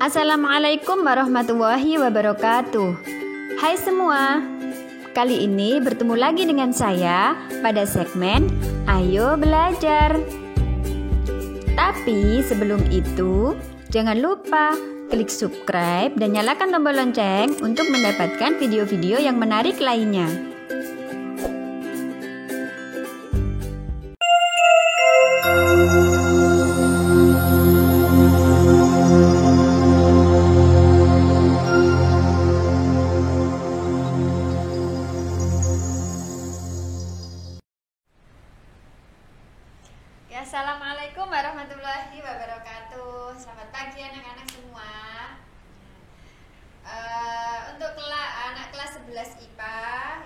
Assalamualaikum warahmatullahi wabarakatuh. Hai semua, kali ini bertemu lagi dengan saya pada segmen Ayo Belajar. Tapi sebelum itu, jangan lupa klik subscribe dan nyalakan tombol lonceng untuk mendapatkan video-video yang menarik lainnya. Assalamualaikum warahmatullahi wabarakatuh. Selamat pagi anak-anak semua. Untuk anak kelas 11 IPA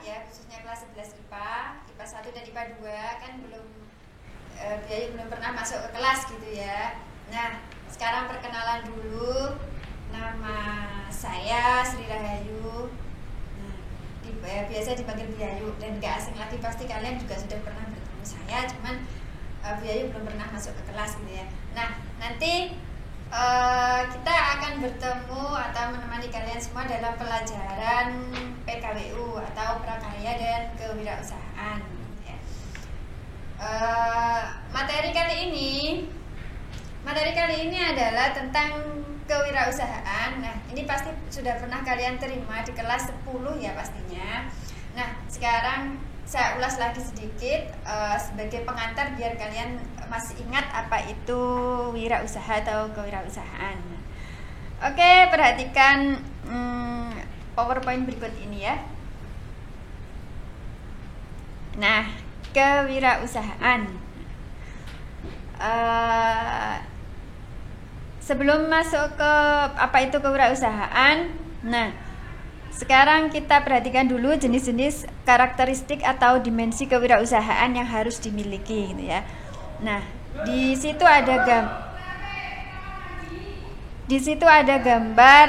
ya, khususnya kelas 11 IPA 1 dan IPA 2 kan belum pernah masuk ke kelas gitu ya. Nah, sekarang perkenalan dulu. Nama saya Sri Rahayu. Biasa dipanggil Biayu dan gak asing lagi, pasti kalian juga sudah pernah bertemu saya, cuman Biayu belum pernah masuk ke kelas gitu ya. Nah, nanti kita akan bertemu atau menemani kalian semua dalam pelajaran PKWU atau Prakarya dan Kewirausahaan ya. Materi kali ini adalah tentang kewirausahaan. Nah, ini pasti sudah pernah kalian terima di kelas 10 ya pastinya. Nah, sekarang saya ulas lagi sedikit sebagai pengantar biar kalian masih ingat apa itu wirausaha atau kewirausahaan. Oke, perhatikan PowerPoint berikut ini ya. Nah, kewirausahaan. Sebelum masuk ke apa itu kewirausahaan, nah sekarang kita perhatikan dulu jenis-jenis karakteristik atau dimensi kewirausahaan yang harus dimiliki gitu ya. Nah, di situ ada gambar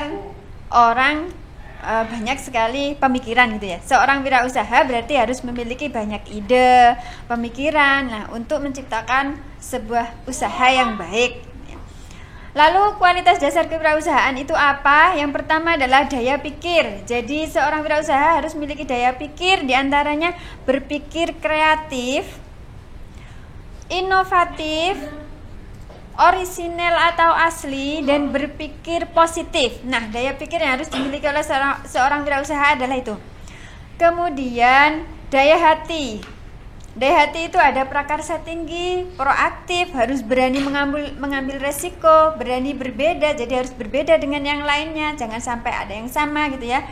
orang banyak sekali pemikiran gitu ya. Seorang wirausaha berarti harus memiliki banyak ide, pemikiran untuk menciptakan sebuah usaha yang baik. Lalu kualitas dasar kewirausahaan itu apa? Yang pertama adalah daya pikir. Jadi seorang wirausaha harus memiliki daya pikir, diantaranya berpikir kreatif, inovatif, orisinal atau asli, dan berpikir positif. Nah, daya pikir yang harus dimiliki oleh seorang wirausaha adalah itu. Kemudian daya hati. Daya hati itu ada prakarsa tinggi, proaktif, harus berani mengambil resiko, berani berbeda, jadi harus berbeda dengan yang lainnya, jangan sampai ada yang sama gitu ya.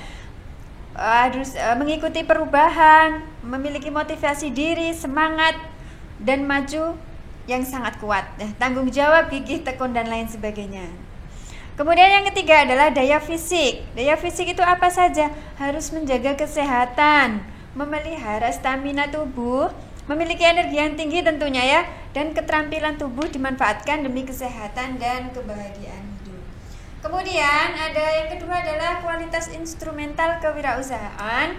Harus mengikuti perubahan, memiliki motivasi diri, semangat, dan maju yang sangat kuat. Tanggung jawab, gigih, tekun, dan lain sebagainya. Kemudian yang ketiga adalah daya fisik. Daya fisik itu apa saja? Harus menjaga kesehatan, memelihara stamina tubuh, memiliki energi yang tinggi tentunya ya, dan keterampilan tubuh dimanfaatkan demi kesehatan dan kebahagiaan hidup. Kemudian ada yang kedua adalah kualitas instrumental kewirausahaan.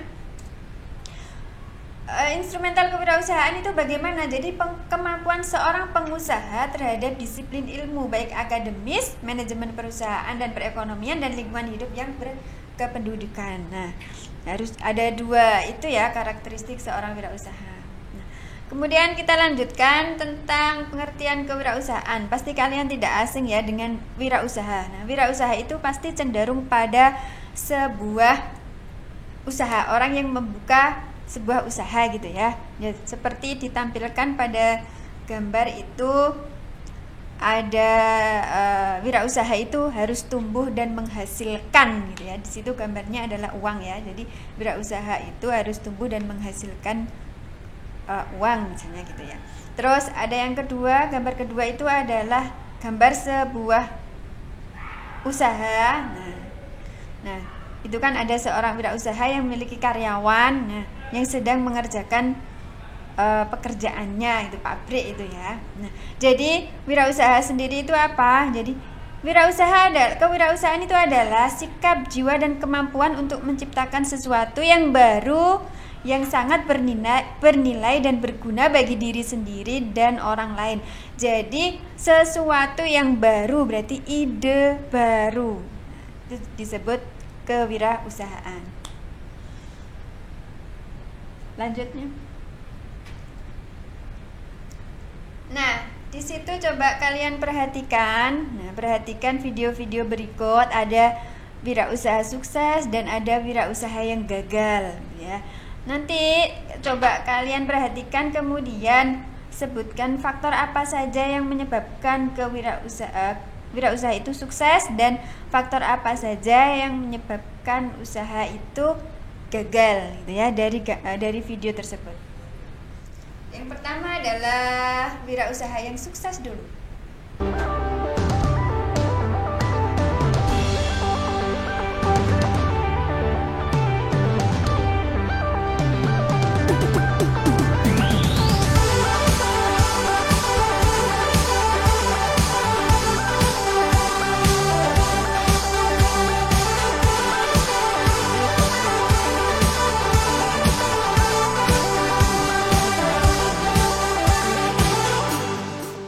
Instrumental kewirausahaan itu bagaimana? Jadi kemampuan seorang pengusaha terhadap disiplin ilmu baik akademis, manajemen perusahaan dan perekonomian, dan lingkungan hidup yang berkependudukan. Nah, harus ada dua itu ya karakteristik seorang wirausaha. Kemudian kita lanjutkan tentang pengertian kewirausahaan. Pasti kalian tidak asing ya dengan wirausaha. Nah, wirausaha itu pasti cenderung pada sebuah usaha, orang yang membuka sebuah usaha gitu ya. Seperti ditampilkan pada gambar itu ada wirausaha itu harus tumbuh dan menghasilkan gitu ya. Di situ gambarnya adalah uang ya. Jadi wirausaha itu harus tumbuh dan menghasilkan uang misalnya gitu ya. Terus ada yang kedua, gambar kedua itu adalah gambar sebuah usaha. Nah, itu kan ada seorang wirausaha yang memiliki karyawan, yang sedang mengerjakan pekerjaannya, itu pabrik itu ya. Nah, jadi wirausaha sendiri itu apa? Jadi kewirausahaan itu adalah sikap, jiwa, dan kemampuan untuk menciptakan sesuatu yang baru, yang sangat bernilai dan berguna bagi diri sendiri dan orang lain. Jadi sesuatu yang baru berarti ide baru. itu disebut kewirausahaan. Lanjutnya. Nah, di situ coba kalian perhatikan. Nah, perhatikan video-video berikut, ada wirausaha sukses dan ada wirausaha yang gagal, ya. Nanti coba kalian perhatikan, kemudian sebutkan faktor apa saja yang menyebabkan wirausaha itu sukses dan faktor apa saja yang menyebabkan usaha itu gagal, gitu ya, dari video tersebut. Yang pertama adalah wirausaha yang sukses dulu.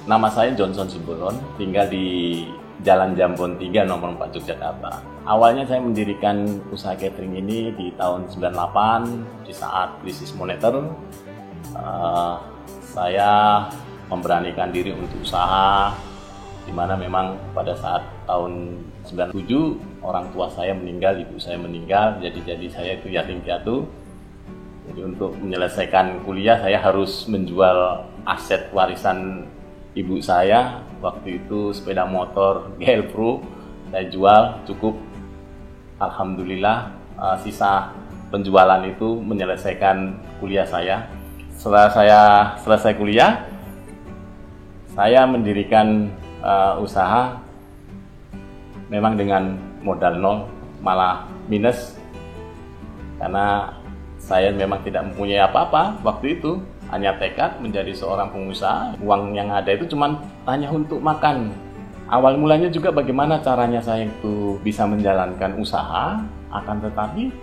Nama saya Johnson Simbolon, tinggal di Jalan Jambon 3 nomor 4 Yogyakarta. Awalnya saya mendirikan usaha catering ini di tahun 98 di saat krisis moneter. Saya memberanikan diri untuk usaha, di mana memang pada saat tahun 97 orang tua saya meninggal, ibu saya meninggal, jadi saya itu yatim piatu. Jadi untuk menyelesaikan kuliah saya harus menjual aset warisan ibu saya, waktu itu sepeda motor GL Pro, saya jual cukup, alhamdulillah sisa penjualan itu menyelesaikan kuliah saya. Setelah saya selesai kuliah, saya mendirikan usaha memang dengan modal nol, malah minus, karena saya memang tidak mempunyai apa-apa waktu itu. Hanya tekad menjadi seorang pengusaha, uang yang ada itu cuma hanya untuk makan. Awal mulanya juga bagaimana caranya saya itu bisa menjalankan usaha, akan tetapi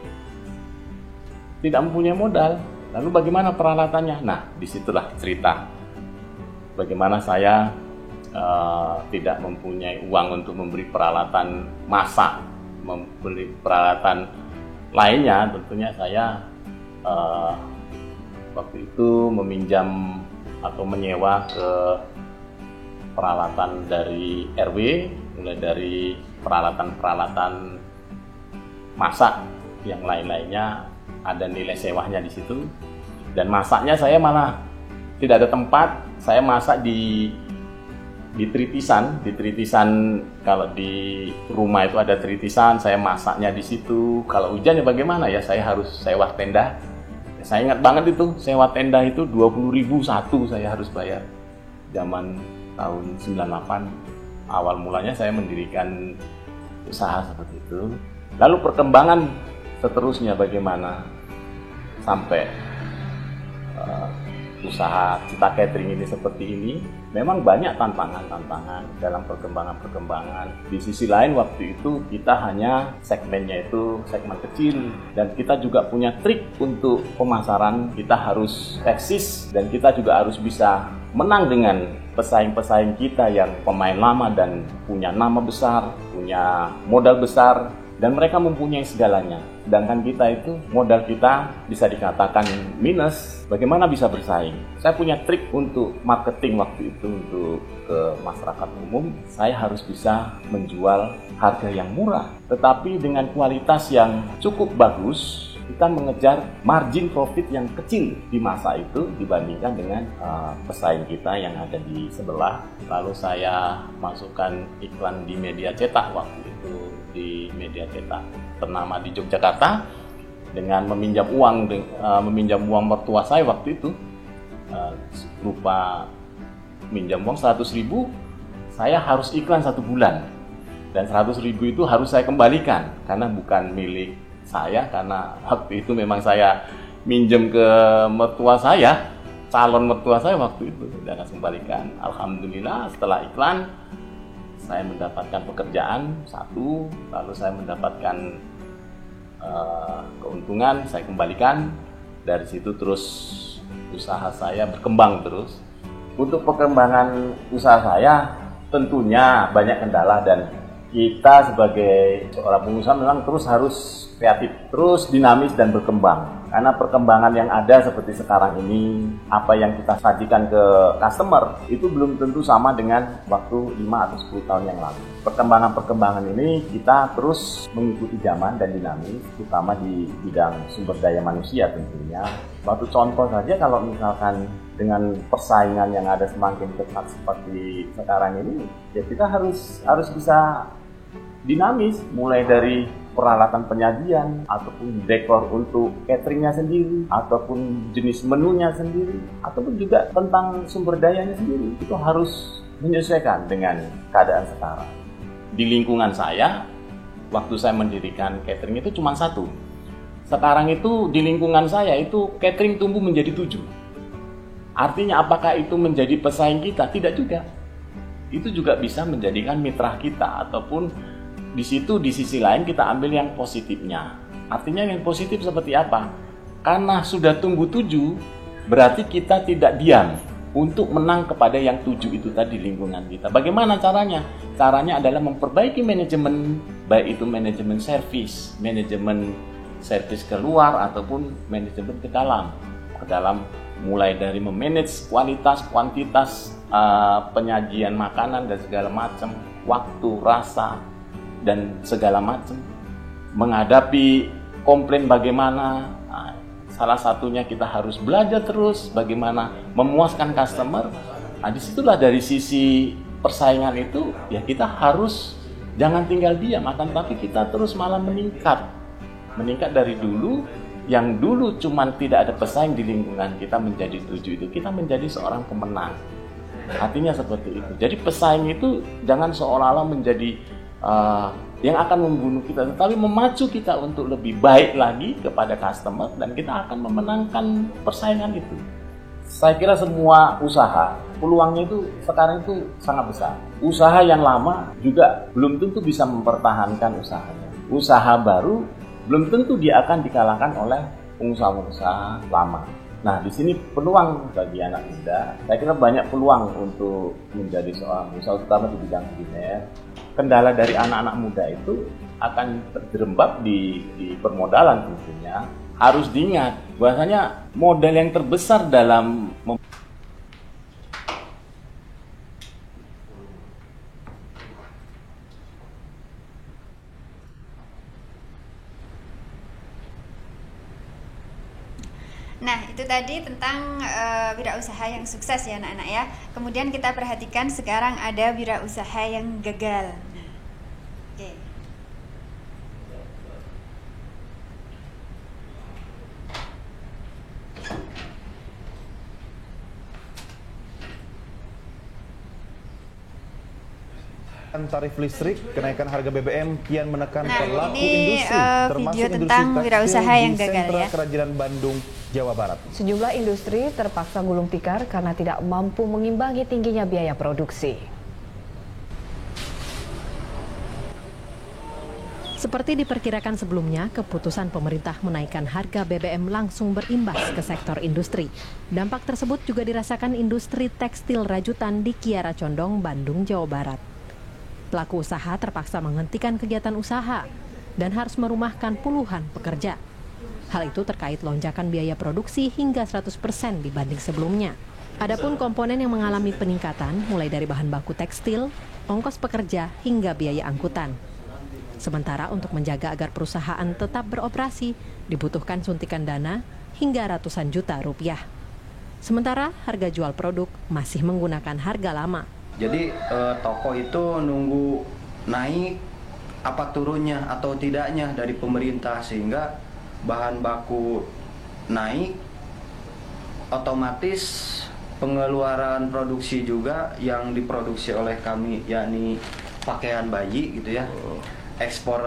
tidak mempunyai modal. Lalu bagaimana peralatannya? Nah, disitulah cerita bagaimana saya tidak mempunyai uang untuk memberi peralatan masak, memberi peralatan lainnya. Tentunya saya waktu itu meminjam atau menyewa ke peralatan dari RW, mulai dari peralatan-peralatan masak yang lain-lainnya, ada nilai sewanya di situ. Dan masaknya saya malah tidak ada tempat, saya masak di tritisan. Di tritisan, kalau di rumah itu ada tritisan, saya masaknya di situ. Kalau hujan ya bagaimana ya, saya harus sewa tenda. Saya ingat banget itu, sewa tenda itu 20.000 satu saya harus bayar. Zaman tahun 98, awal mulanya saya mendirikan usaha seperti itu. Lalu perkembangan seterusnya bagaimana sampai usaha Cita Catering ini seperti ini. Memang banyak tantangan-tantangan dalam perkembangan. Di sisi lain waktu itu kita hanya segmennya itu segmen kecil, dan kita juga punya trik untuk pemasaran. Kita harus eksis dan kita juga harus bisa menang dengan pesaing-pesaing kita yang pemain lama dan punya nama besar, punya modal besar, dan mereka mempunyai segalanya. Sedangkan kita itu, modal kita bisa dikatakan minus. Bagaimana bisa bersaing? Saya punya trik untuk marketing waktu itu untuk ke masyarakat umum. Saya harus bisa menjual harga yang murah, tetapi dengan kualitas yang cukup bagus. Kita mengejar margin profit yang kecil di masa itu dibandingkan dengan pesaing kita yang ada di sebelah. Lalu saya masukkan iklan di media cetak waktu itu, di media cetak ternama di Yogyakarta, dengan meminjam uang mertua saya waktu itu, berupa minjam uang 100.000. Saya harus iklan 1 bulan, dan 100.000 itu harus saya kembalikan karena bukan milik saya, karena waktu itu memang saya minjem ke mertua saya, calon mertua saya waktu itu, dan harus kembalikan. Alhamdulillah setelah iklan saya mendapatkan pekerjaan satu, lalu saya mendapatkan keuntungan, saya kembalikan. Dari situ terus usaha saya berkembang terus. Untuk perkembangan usaha saya tentunya banyak kendala dan kita sebagai seorang pengusaha memang terus harus kreatif, terus dinamis dan berkembang. Karena perkembangan yang ada seperti sekarang ini, apa yang kita sajikan ke customer itu belum tentu sama dengan waktu 5 atau 10 tahun yang lalu. Perkembangan ini kita terus mengikuti zaman dan dinamis, terutama di bidang sumber daya manusia tentunya. Suatu contoh saja kalau misalkan dengan persaingan yang ada semakin ketat seperti sekarang ini, ya kita harus bisa dinamis, mulai dari peralatan penyajian, ataupun dekor untuk cateringnya sendiri, ataupun jenis menunya sendiri, ataupun juga tentang sumber dayanya sendiri. Itu harus menyesuaikan dengan keadaan sekarang. Di lingkungan saya, waktu saya mendirikan catering itu cuma 1. Sekarang itu di lingkungan saya itu catering tumbuh menjadi 7. Artinya apakah itu menjadi pesaing kita? Tidak juga. Itu juga bisa menjadikan mitra kita, ataupun di situ di sisi lain kita ambil yang positifnya. Artinya yang positif seperti apa? Karena sudah tumbuh 7, berarti kita tidak diam untuk menang kepada yang 7 itu tadi lingkungan kita. Bagaimana caranya? Caranya adalah memperbaiki manajemen, baik itu manajemen servis keluar ataupun manajemen ke dalam mulai dari memanage kualitas, kuantitas penyajian makanan dan segala macam, waktu, rasa, dan segala macam. Menghadapi komplain bagaimana, salah satunya kita harus belajar terus bagaimana memuaskan customer. Disitulah dari sisi persaingan itu, ya kita harus jangan tinggal diam, akan tapi kita terus malah meningkat dari dulu. Yang dulu cuman tidak ada pesaing di lingkungan kita menjadi 7 itu, kita menjadi seorang pemenang. Artinya seperti itu. Jadi pesaing itu jangan seolah-olah menjadi yang akan membunuh kita, tetapi memacu kita untuk lebih baik lagi kepada customer, dan kita akan memenangkan persaingan itu. Saya kira semua usaha, peluangnya itu sekarang itu sangat besar. Usaha yang lama juga belum tentu bisa mempertahankan usahanya. Usaha baru belum tentu dia akan dikalahkan oleh pengusaha-pengusaha lama. Nah, di sini peluang bagi anak muda, saya kira banyak peluang untuk menjadi seorang pengusaha, terutama di bidang kuliner. Kendala dari anak-anak muda itu akan terjerembab di permodalan tentunya. Harus diingat, bahwasanya modal yang terbesar dalam Nah, itu tadi tentang wirausaha yang sukses ya anak-anak ya. Kemudian kita perhatikan sekarang ada wirausaha yang gagal. Oke. Tarif listrik, kenaikan harga BBM kian menekan pelaku ini industri, termasuk video tentang wirausaha yang gagal sentra ya. Kerajinan Bandung, Jawa Barat. Sejumlah industri terpaksa gulung tikar karena tidak mampu mengimbangi tingginya biaya produksi. Seperti diperkirakan sebelumnya, keputusan pemerintah menaikkan harga BBM langsung berimbas ke sektor industri. Dampak tersebut juga dirasakan industri tekstil rajutan di Kiara Condong, Bandung, Jawa Barat. Pelaku usaha terpaksa menghentikan kegiatan usaha dan harus merumahkan puluhan pekerja. Hal itu terkait lonjakan biaya produksi hingga 100% dibanding sebelumnya. Adapun komponen yang mengalami peningkatan mulai dari bahan baku tekstil, ongkos pekerja hingga biaya angkutan. Sementara untuk menjaga agar perusahaan tetap beroperasi, dibutuhkan suntikan dana hingga ratusan juta rupiah. Sementara harga jual produk masih menggunakan harga lama. Jadi toko itu nunggu naik apa turunnya atau tidaknya dari pemerintah, sehingga bahan baku naik, otomatis pengeluaran produksi juga yang diproduksi oleh kami, yakni pakaian bayi gitu ya, ekspor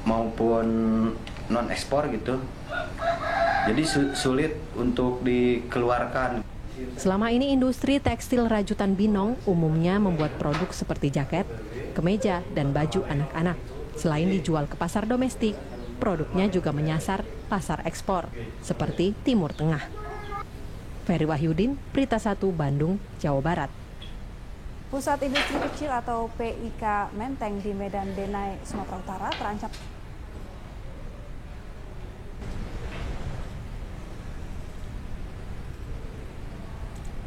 maupun non ekspor gitu, jadi sulit untuk dikeluarkan. Selama ini industri tekstil rajutan Binong umumnya membuat produk seperti jaket, kemeja, dan baju anak-anak. Selain dijual ke pasar domestik, produknya juga menyasar pasar ekspor, seperti Timur Tengah. Ferry Wahyudin, Berita 1, Bandung, Jawa Barat. Pusat Industri Kecil atau PIK Menteng di Medan Denai, Sumatera Utara terancam.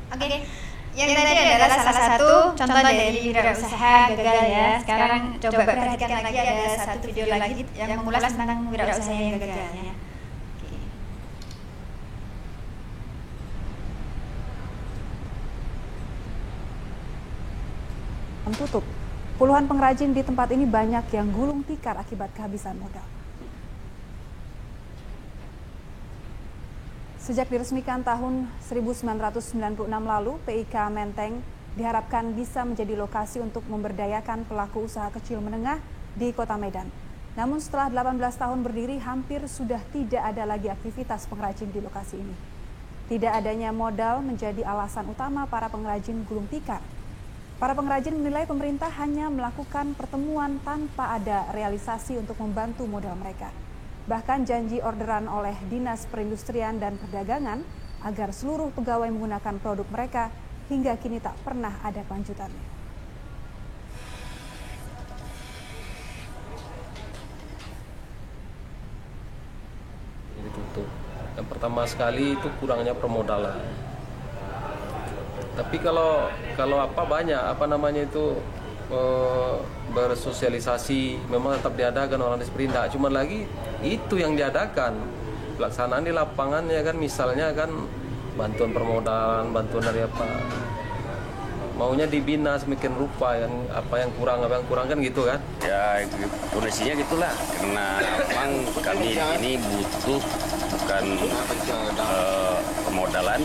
Oke, yang tadi adalah salah satu contoh dari wirausaha gagal ya. Sekarang coba perhatikan lagi, ada satu video lagi yang mengulas tentang wirausaha yang gagal ya. Tutup. Puluhan pengrajin di tempat ini banyak yang gulung tikar akibat kehabisan modal. Sejak diresmikan tahun 1996 lalu, PIK Menteng diharapkan bisa menjadi lokasi untuk memberdayakan pelaku usaha kecil menengah di Kota Medan. Namun setelah 18 tahun berdiri, hampir sudah tidak ada lagi aktivitas pengrajin di lokasi ini. Tidak adanya modal menjadi alasan utama para pengrajin gulung tikar. Para pengrajin menilai pemerintah hanya melakukan pertemuan tanpa ada realisasi untuk membantu modal mereka. Bahkan janji orderan oleh Dinas Perindustrian dan Perdagangan agar seluruh pegawai menggunakan produk mereka hingga kini tak pernah ada kelanjutannya. Ditutup. Yang pertama sekali itu kurangnya permodalan. Tapi kalau banyak bersosialisasi, memang tetap diadakan orang Disperindak. Cuman lagi itu yang diadakan pelaksanaan di lapangan ya kan, misalnya kan bantuan permodalan, bantuan dari apa, maunya dibina semakin rupa, yang kurang kan gitu kan. Ya kondisinya gitulah, karena memang kami ini butuh bukan permodalan,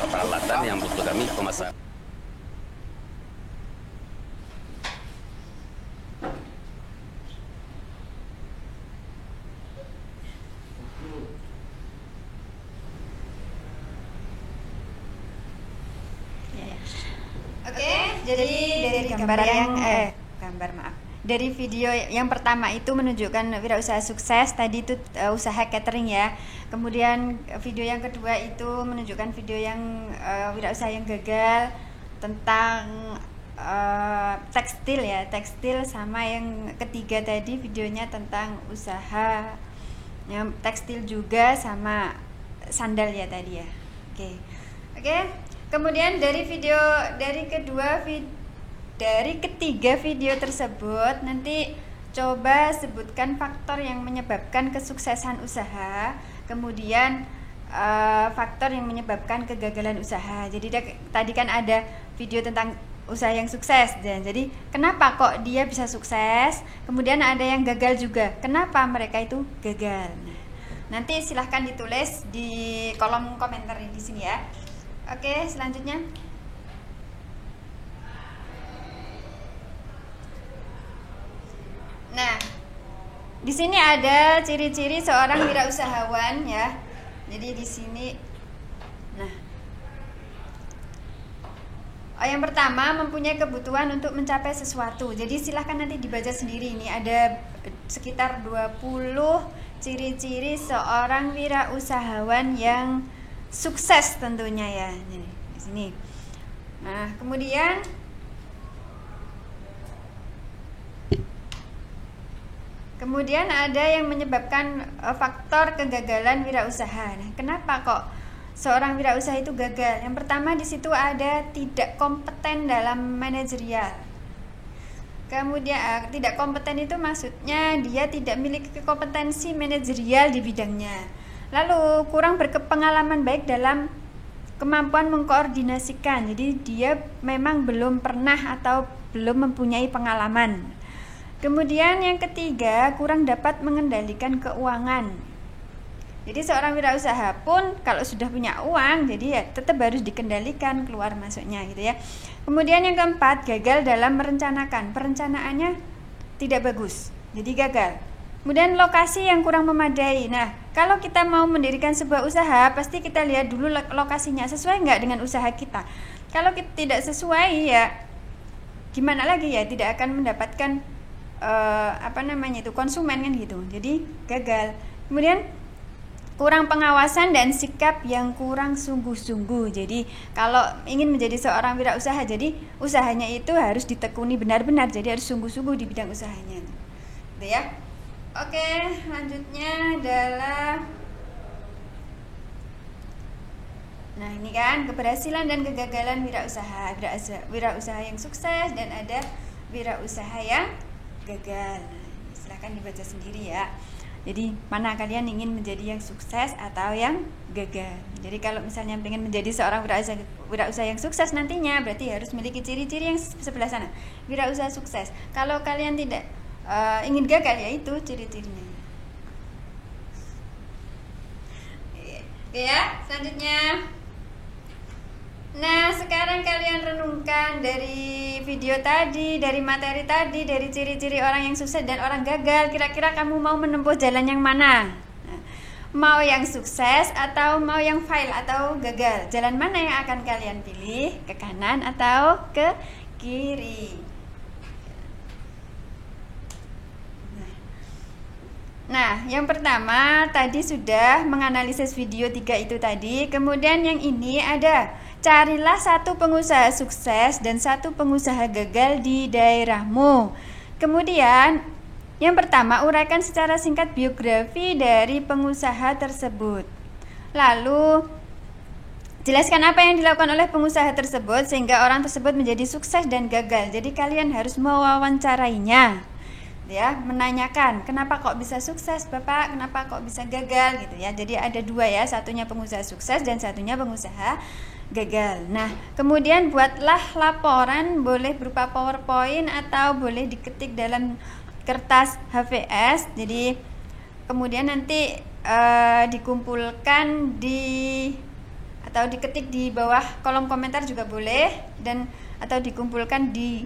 peralatan yang butuh kami pemasaran. Oke, jadi dari dari video yang pertama itu menunjukkan wirausaha sukses, tadi itu usaha catering ya. Kemudian video yang kedua itu menunjukkan video yang wirausaha yang gagal tentang tekstil ya, tekstil, sama yang ketiga tadi videonya tentang usaha yang tekstil juga sama sandal ya tadi ya. Oke. Kemudian dari ketiga video tersebut nanti coba sebutkan faktor yang menyebabkan kesuksesan usaha, kemudian faktor yang menyebabkan kegagalan usaha. Jadi tadi kan ada video tentang usaha yang sukses, dan jadi kenapa kok dia bisa sukses, kemudian ada yang gagal juga, kenapa mereka itu gagal. Nah, nanti silahkan ditulis di kolom komentar di sini ya. Oke, selanjutnya. Nah, di sini ada ciri-ciri seorang wirausahawan ya. Jadi di sini, nah, yang pertama mempunyai kebutuhan untuk mencapai sesuatu. Jadi silahkan nanti dibaca sendiri. Ini ada sekitar 20 ciri-ciri seorang wirausahawan yang sukses tentunya ya, di sini. Nah, kemudian ada yang menyebabkan faktor kegagalan wirausaha. Nah, kenapa kok seorang wirausaha itu gagal? Yang pertama di situ ada tidak kompeten dalam manajerial. Kemudian tidak kompeten itu maksudnya dia tidak memiliki kompetensi manajerial di bidangnya. Lalu kurang berpengalaman baik dalam kemampuan mengkoordinasikan. Jadi dia memang belum pernah atau belum mempunyai pengalaman. Kemudian yang ketiga, kurang dapat mengendalikan keuangan. Jadi seorang wirausaha pun kalau sudah punya uang, jadi ya tetap harus dikendalikan keluar masuknya gitu ya. Kemudian yang keempat, gagal dalam merencanakan. Perencanaannya tidak bagus, jadi gagal. Kemudian lokasi yang kurang memadai. Nah, kalau kita mau mendirikan sebuah usaha, pasti kita lihat dulu lokasinya sesuai nggak dengan usaha kita. Kalau kita tidak sesuai ya gimana lagi ya, tidak akan mendapatkan konsumen kan gitu. Jadi gagal. Kemudian kurang pengawasan dan sikap yang kurang sungguh-sungguh. Jadi kalau ingin menjadi seorang wirausaha, jadi usahanya itu harus ditekuni benar-benar. Jadi harus sungguh-sungguh di bidang usahanya. Gitu ya. Oke, selanjutnya adalah nah ini kan keberhasilan dan kegagalan wirausaha. Wirausaha yang sukses dan ada wirausaha yang gagal. Nah, silakan dibaca sendiri ya. Jadi mana kalian ingin menjadi yang sukses atau yang gagal. Jadi kalau misalnya ingin menjadi seorang wirausaha yang sukses nantinya, berarti harus memiliki ciri-ciri yang sebelah sana. Wirausaha sukses. Kalau kalian tidak ingin gagal, ya itu ciri-cirinya. Oke ya, selanjutnya. Nah, sekarang kalian renungkan dari video tadi, dari materi tadi, dari ciri-ciri orang yang sukses dan orang gagal. Kira-kira kamu mau menempuh jalan yang mana? Nah, mau yang sukses atau mau yang fail atau gagal? Jalan mana yang akan kalian pilih? Ke kanan atau ke kiri? Nah, yang pertama tadi sudah menganalisis video 3 itu tadi. Kemudian yang ini ada, carilah satu pengusaha sukses dan satu pengusaha gagal di daerahmu. Kemudian yang pertama, uraikan secara singkat biografi dari pengusaha tersebut. Lalu jelaskan apa yang dilakukan oleh pengusaha tersebut sehingga orang tersebut menjadi sukses dan gagal. Jadi kalian harus mewawancarainya. Ya, menanyakan kenapa kok bisa sukses Bapak, kenapa kok bisa gagal gitu ya. Jadi ada 2 ya, satunya pengusaha sukses dan satunya pengusaha gagal. Nah, kemudian buatlah laporan, boleh berupa PowerPoint atau boleh diketik dalam kertas HVS. Jadi kemudian nanti dikumpulkan atau diketik di bawah kolom komentar juga boleh, dan atau dikumpulkan di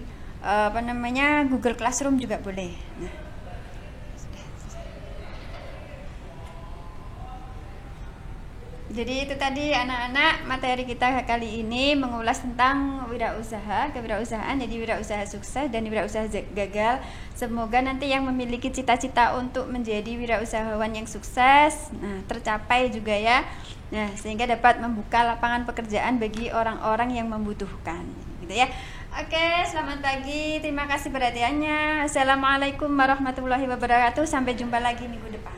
Google Classroom juga boleh. Nah, jadi itu tadi anak-anak, materi kita kali ini mengulas tentang wirausaha, kewirausahaan, jadi wirausaha sukses dan wirausaha gagal. Semoga nanti yang memiliki cita-cita untuk menjadi wirausahawan yang sukses, tercapai juga ya. Nah, sehingga dapat membuka lapangan pekerjaan bagi orang-orang yang membutuhkan, gitu ya. Oke, selamat pagi. Terima kasih perhatiannya. Assalamualaikum warahmatullahi wabarakatuh. Sampai jumpa lagi minggu depan.